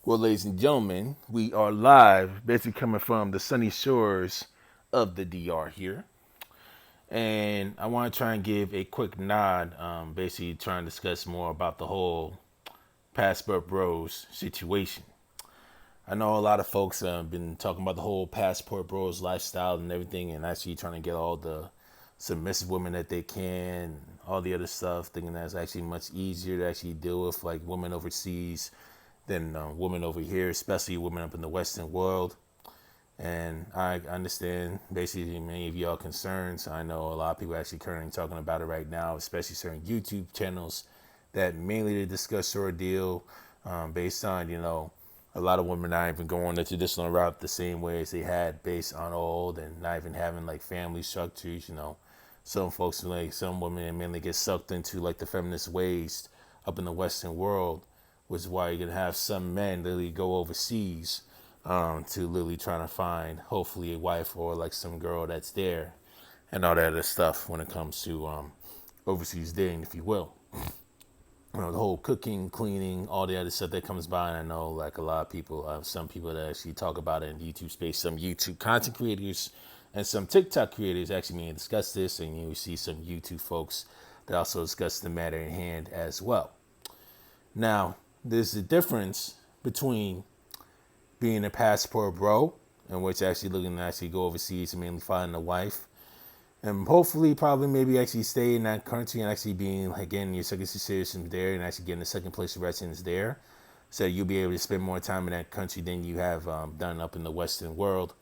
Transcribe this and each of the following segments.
Well, ladies and gentlemen, we are live, basically coming from the sunny shores of the DR here. And I want to try and give a quick nod, basically trying to discuss more about the whole Passport Bros situation. I know a lot of folks have been talking about the whole Passport Bros lifestyle and everything, and actually trying to get all the submissive women that they can, all the other stuff, thinking that it's actually much easier to actually deal with like women overseas than women over here, especially women up in the Western world. And I understand basically many of y'all concerns. I know a lot of people actually currently talking about it right now, especially certain YouTube channels that mainly to discuss your deal based on, a lot of women not even going the traditional route the same way as they had based on old and not even having like family structures, Some folks, like some women mainly get sucked into like the feminist ways up in the Western world, which is why you're going to have some men literally go overseas to literally trying to find hopefully a wife or like some girl that's there and all that other stuff when it comes to overseas dating, if you will. The whole cooking, cleaning, all the other stuff that comes by. And I know like a lot of people, some people that actually talk about it in the YouTube space, some YouTube content creators and some TikTok creators actually may discuss this. And you see some YouTube folks that also discuss the matter in hand as well. Now, there's a difference between being a passport bro, in which actually looking to actually go overseas and mainly finding a wife, and hopefully probably maybe actually stay in that country and actually being like getting your second citizenship there and actually getting a second place of residence there, so you'll be able to spend more time in that country than you have done up in the Western world,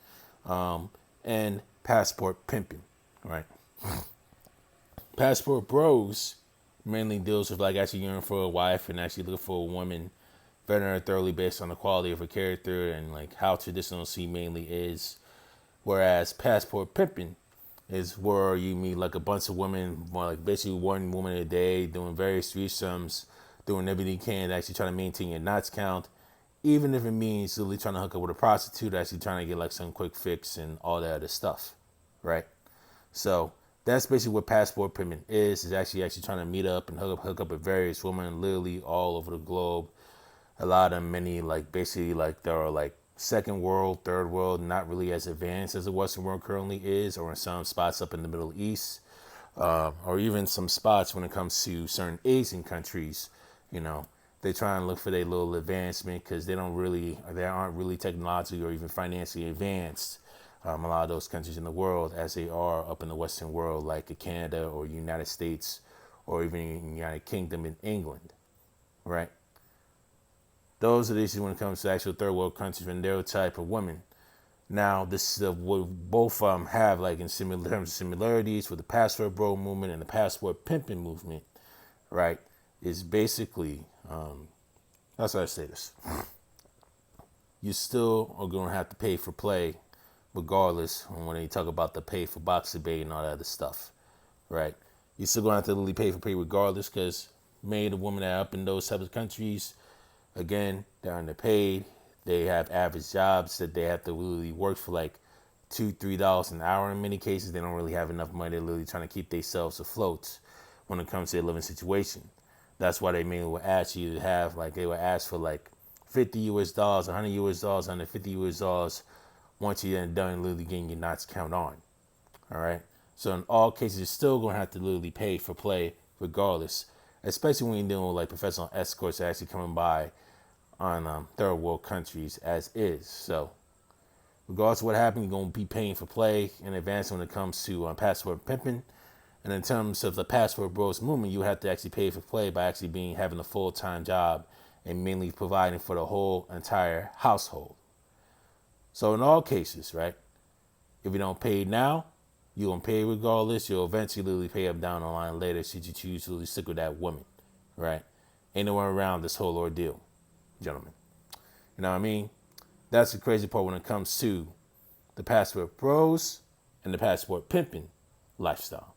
and passport pimping, right? Passport bros mainly deals with like actually yearning for a wife and actually looking for a woman very thoroughly based on the quality of her character and like how traditional she mainly is. Whereas passport pimping is where you meet like a bunch of women, more like basically one woman a day, doing various threesomes, doing everything you can to actually try to maintain your knots count, even if it means really trying to hook up with a prostitute, actually trying to get like some quick fix and all that other stuff, right? So that's basically what passport pimping is actually trying to meet up and hook up with various women literally all over the globe. A lot of many like basically like there are like second world, third world, not really as advanced as the Western world currently is, or in some spots up in the Middle East, or even some spots when it comes to certain Asian countries. You know, they try and look for their little advancement because they aren't really technologically or even financially advanced. A lot of those countries in the world as they are up in the Western world, like Canada or United States, or even United Kingdom and England, right? Those are the issues when it comes to actual third world countries and their type of women. Now, this is what both have like in similar terms of similarities with the passport bro movement and the passport pimping movement, right? Is basically that's how I say this. You still are gonna have to pay for play, regardless. When they talk about the pay for box debate and all that other stuff, right? You're still gonna have to really pay for play regardless, because many of the women that are up in those types of countries, again, they're underpaid. They have average jobs that they have to really work for like $2, $3 an hour. In many cases, they don't really have enough money. They're literally trying to keep themselves afloat when it comes to their living situation. That's why they mainly will ask you to have like they will ask for like $50, $100, $150 once you're done literally getting your knots count on. All right. So in all cases, you're still gonna have to literally pay for play regardless, especially when you're dealing with like professional escorts actually coming by on third world countries as is. So regardless of what happens, you're going to be paying for play in advance when it comes to passport pimping. And in terms of the passport bros movement, you have to actually pay for play by actually having a full-time job and mainly providing for the whole entire household. So in all cases, right, if you don't pay now, you're going to pay regardless. You'll eventually literally pay up down the line later should you choose to really stick with that woman, right? Ain't no one around this whole ordeal, gentlemen. You know what I mean? That's the crazy part when it comes to the passport bros and the passport pimping lifestyle.